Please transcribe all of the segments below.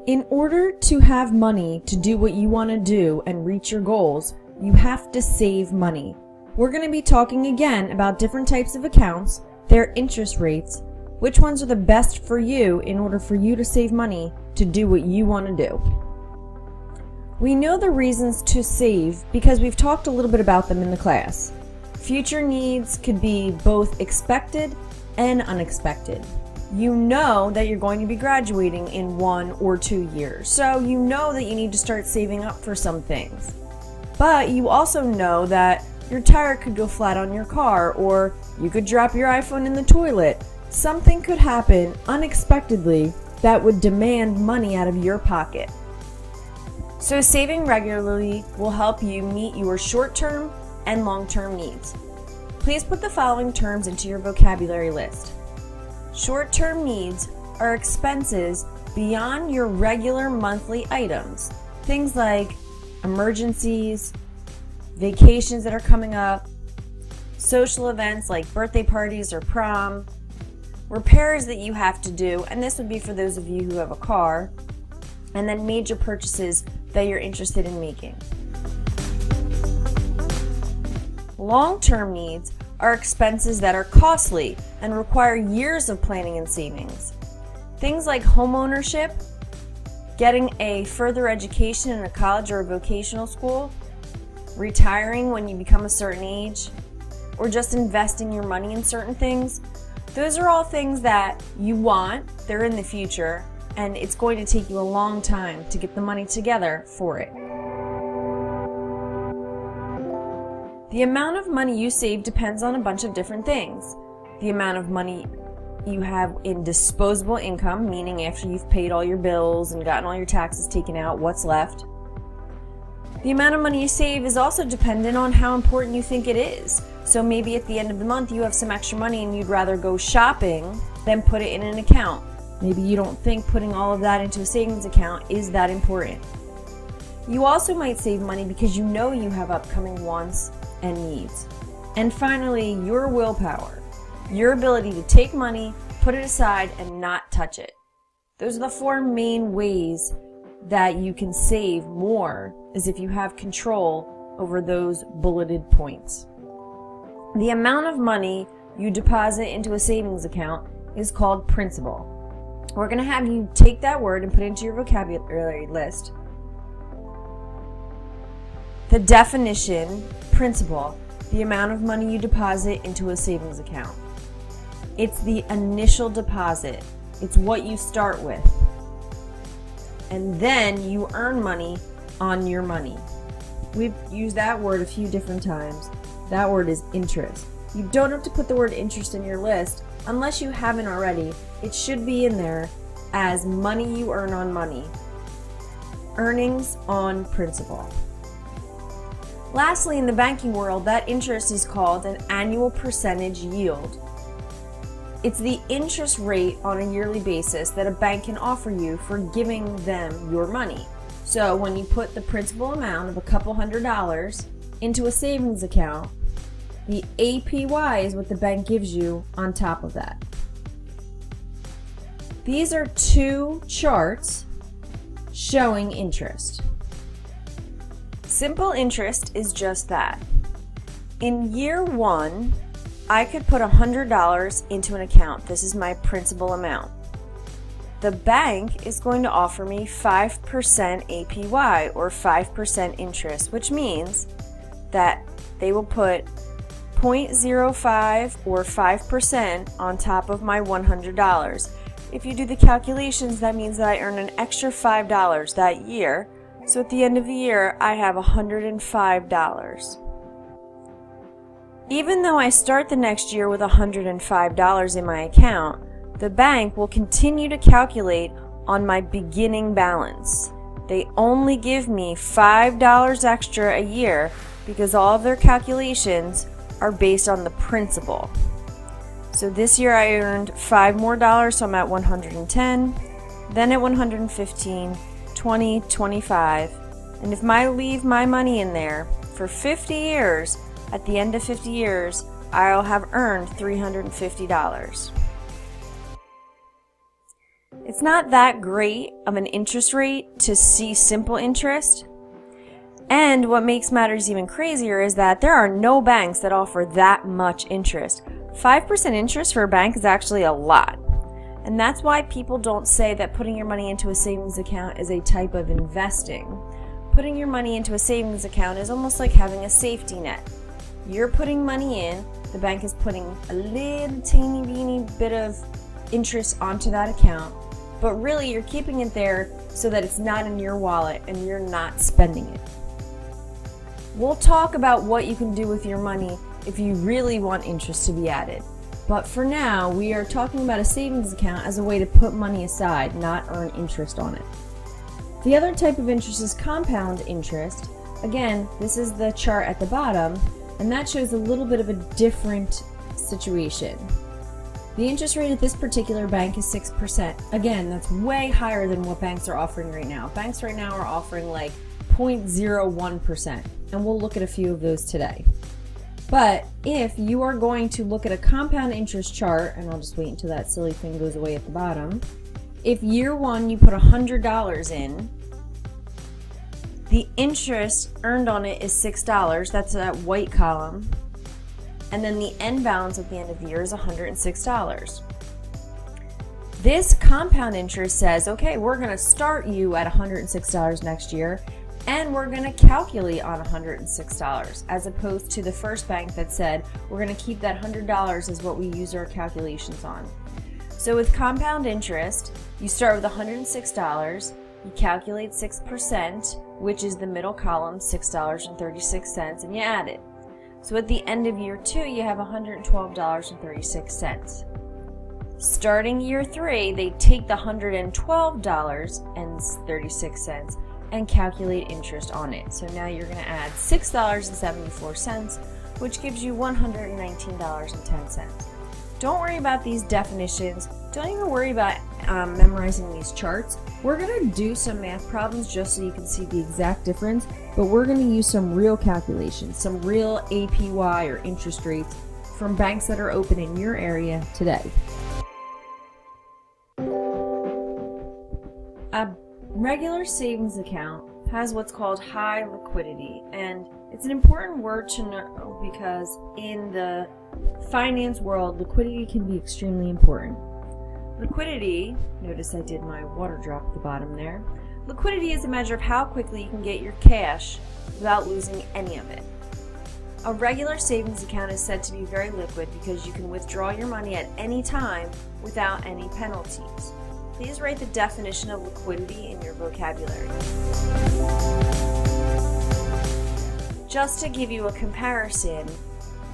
In order to have money to do what you want to do and reach your goals, you have to save money. We're going to be talking again about different types of accounts, their interest rates, which ones are the best for you in order for you to save money to do what you want to do. We know the reasons to save because we've talked a little bit about them in the class. Future needs could be both expected and unexpected. You know that you're going to be graduating in 1 or 2 years, so you know that you need to start saving up for some things. But you also know that your tire could go flat on your car, or you could drop your iPhone in the toilet. Something could happen unexpectedly that would demand money out of your pocket. So saving regularly will help you meet your short-term and long-term needs. Please put the following terms into your vocabulary list. Short-term needs are expenses beyond your regular monthly items. Things like emergencies, vacations that are coming up, social events like birthday parties or prom, repairs that you have to do, and this would be for those of you who have a car, and then major purchases that you're interested in making. Long-term needs are expenses that are costly and require years of planning and savings. Things like home ownership, getting a further education in a college or a vocational school, retiring when you become a certain age, or just investing your money in certain things. Those are all things that you want, they're in the future, and it's going to take you a long time to get the money together for it. The amount of money you save depends on a bunch of different things. The amount of money you have in disposable income, meaning after you've paid all your bills and gotten all your taxes taken out, what's left. The amount of money you save is also dependent on how important you think it is. So maybe at the end of the month you have some extra money and you'd rather go shopping than put it in an account. Maybe you don't think putting all of that into a savings account is that important. You also might save money because you know you have upcoming wants and needs. And finally, your willpower, your ability to take money, put it aside, and not touch it. Those are the 4 main ways that you can save more, is if you have control over those bulleted points. The amount of money you deposit into a savings account is called principal. We're going to have you take that word and put it into your vocabulary list. The definition, principal, the amount of money you deposit into a savings account. It's the initial deposit. It's what you start with. And then you earn money on your money. We've used that word a few different times. That word is interest. You don't have to put the word interest in your list unless you haven't already. It should be in there as money you earn on money. Earnings on principal. Lastly, in the banking world, that interest is called an annual percentage yield. It's the interest rate on a yearly basis that a bank can offer you for giving them your money. So when you put the principal amount of a couple $100s into a savings account, the APY is what the bank gives you on top of that. These are 2 charts showing interest. Simple interest is just that. In year 1, I could put $100 into an account. This is my principal amount. The bank is going to offer me 5% APY, or 5% interest, which means that they will put 0.05 or 5% on top of my $100. If you do the calculations, that means that I earn an extra $5 that year. So at the end of the year, I have $105. Even though I start the next year with $105 in my account, the bank will continue to calculate on my beginning balance. They only give me $5 extra a year because all of their calculations are based on the principal. So this year I earned $5 more, so I'm at 110, then at 115, 20, 25, and if I leave my money in there for 50 years, at the end of 50 years, I'll have earned $350. It's not that great of an interest rate to see simple interest. And what makes matters even crazier is that there are no banks that offer that much interest. 5% interest for a bank is actually a lot. And that's why people don't say that putting your money into a savings account is a type of investing. Putting your money into a savings account is almost like having a safety net. You're putting money in, the bank is putting a little teeny weeny bit of interest onto that account, but really you're keeping it there so that it's not in your wallet and you're not spending it. We'll talk about what you can do with your money if you really want interest to be added. But for now, we are talking about a savings account as a way to put money aside, not earn interest on it. The other type of interest is compound interest. Again, this is the chart at the bottom, and that shows a little bit of a different situation. The interest rate at this particular bank is 6%. Again, that's way higher than what banks are offering right now. Banks right now are offering like 0.01%, and we'll look at a few of those today. But if you are going to look at a compound interest chart, and I'll just wait until that silly thing goes away at the bottom. If year one you put $100 in, the interest earned on it is $6. That's that white column. And then the end balance at the end of the year is $106. This compound interest says, okay, we're going to start you at $106 next year, and we're going to calculate on $106, as opposed to the first bank that said we're going to keep that $100 as what we use our calculations on. So with compound interest, you start with $106, you calculate 6%, which is the middle column, $6.36, and you add it. So at the end of year two, you have $112.36. Starting year three, they take the $112.36 and calculate interest on it. So now you're going to add $6.74, which gives you $119.10. Don't worry about these definitions. Don't even worry about memorizing these charts. We're going to do some math problems just so you can see the exact difference, but we're going to use some real calculations, some real APY or interest rates from banks that are open in your area today. A regular savings account has what's called high liquidity, and it's an important word to know because in the finance world, liquidity can be extremely important. Liquidity, notice I did my water drop at the bottom there. Liquidity is a measure of how quickly you can get your cash without losing any of it. A regular savings account is said to be very liquid because you can withdraw your money at any time without any penalties. Please write the definition of liquidity in your vocabulary. Just to give you a comparison,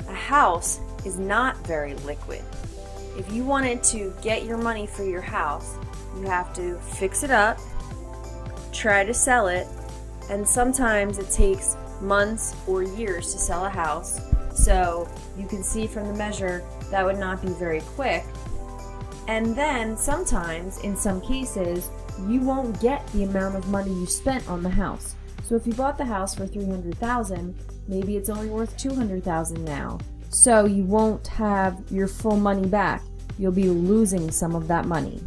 a house is not very liquid. If you wanted to get your money for your house, you have to fix it up, try to sell it, and sometimes it takes months or years to sell a house. So you can see from the measure that would not be very quick. And then sometimes, in some cases, you won't get the amount of money you spent on the house. So if you bought the house for $300,000, maybe it's only worth $200,000 now. So you won't have your full money back. You'll be losing some of that money.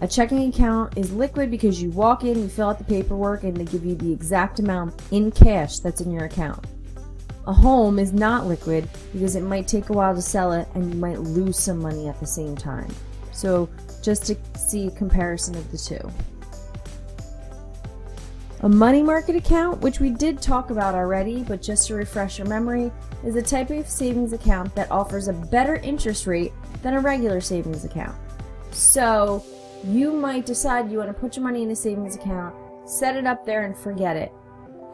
A checking account is liquid because you walk in, you fill out the paperwork, and they give you the exact amount in cash that's in your account. A home is not liquid because it might take a while to sell it and you might lose some money at the same time. So just to see a comparison of the two. A money market account, which we did talk about already, but just to refresh your memory, is a type of savings account that offers a better interest rate than a regular savings account. So you might decide you want to put your money in a savings account, set it up there and forget it.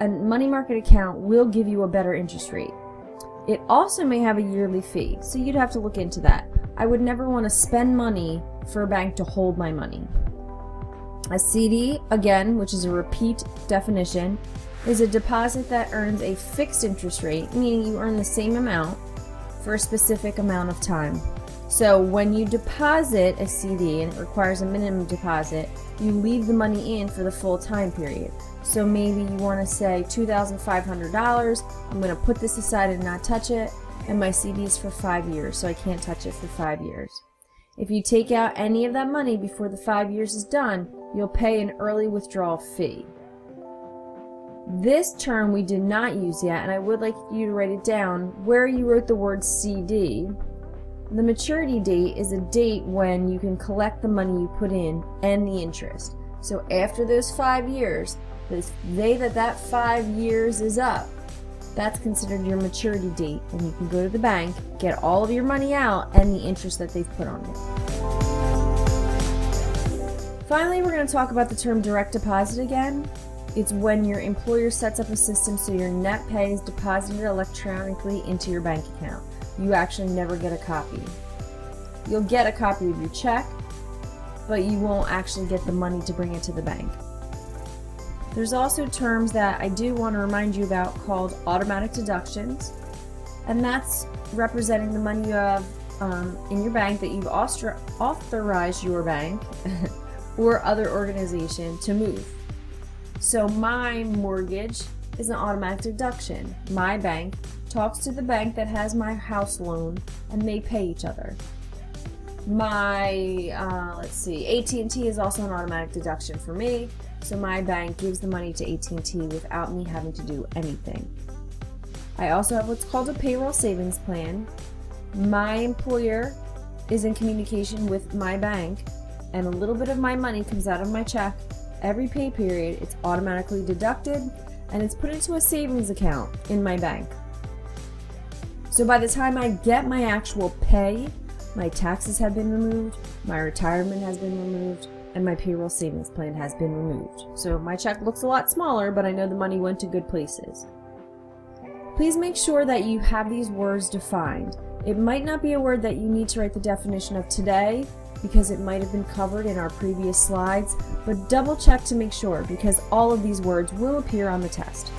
A money market account will give you a better interest rate. It also may have a yearly fee, so you'd have to look into that. I would never want to spend money for a bank to hold my money. A CD, again, which is a repeat definition, is a deposit that earns a fixed interest rate, meaning you earn the same amount for a specific amount of time. So when you deposit a CD and it requires a minimum deposit, you leave the money in for the full time period. So maybe you want to say $2,500, I'm going to put this aside and not touch it, and my CD is for 5 years, so I can't touch it for 5 years. If you take out any of that money before the 5 years is done, you'll pay an early withdrawal fee. This term we did not use yet, and I would like you to write it down where you wrote the word CD. The maturity date is a date when you can collect the money you put in and the interest. So after those 5 years, the day that 5 years is up, that's considered your maturity date, and you can go to the bank, get all of your money out and the interest that they've put on it. Finally, we're going to talk about the term direct deposit again. It's when your employer sets up a system so your net pay is deposited electronically into your bank account. You actually never get a copy. You'll get a copy of your check, but you won't actually get the money to bring it to the bank. There's also terms that I do want to remind you about called automatic deductions, and that's representing the money you have in your bank that you've authorized your bank or other organization to move. So my mortgage is an automatic deduction. My bank talks to the bank that has my house loan, and they pay each other. My, AT&T is also an automatic deduction for me, so my bank gives the money to AT&T without me having to do anything. I also have what's called a payroll savings plan. My employer is in communication with my bank, and a little bit of my money comes out of my check. Every pay period, it's automatically deducted, and it's put into a savings account in my bank. So by the time I get my actual pay, my taxes have been removed, my retirement has been removed, and my payroll savings plan has been removed. So my check looks a lot smaller, but I know the money went to good places. Please make sure that you have these words defined. It might not be a word that you need to write the definition of today, because it might have been covered in our previous slides, but double check to make sure, because all of these words will appear on the test.